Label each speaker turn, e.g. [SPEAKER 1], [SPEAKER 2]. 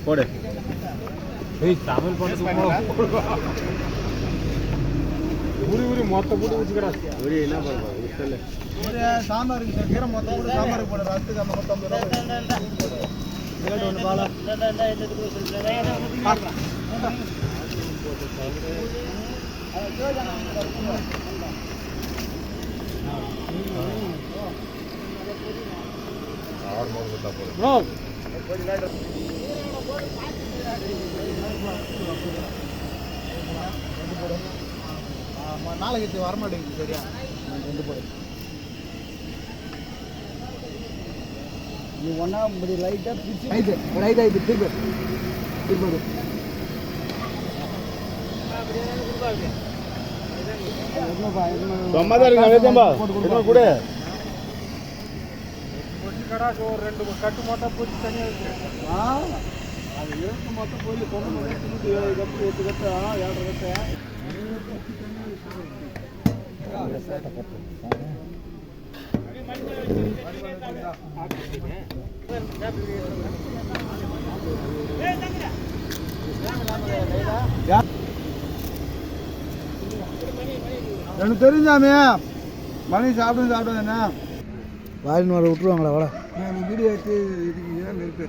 [SPEAKER 1] போடு. ஏய் தமிழ் போட்டு ஊரி மொத்த போட்டு வச்சுக்கடா. ஊரி என்ன பண்ணுவா? சொல்லு. ஒரு சாம்பாருக்கு சார் கீரை மொத்த போட்டு சாம்பாருக்கு போடு. ரத்துக்கு அந்த மொத்தம் ரேட் ஒன்று பாலா. நாளைக்கு வரமாட்டேங்குது சரியா? ரெண்டு போடு. நீ ஒன்றா இப்படி லைட்டாக பிடிச்சி லைட்டாக இது திருப்பி திருப்பி கூட ஒரு ரெண்டு கட்டு மொத்தம் போட்டு தனியாக அது இருக்கு மொத்தம் போய் தொண்ணூறு 7 கட்டு 8 கட்டு 7 கட்டு எனக்கு தெரிஞ்சாமே மணி சாப்பிடுங்க என்ன வாயில் மேலே விட்டுருவாங்களா வர வீடியோ எடுத்து இதுக்கு நெருப்பு.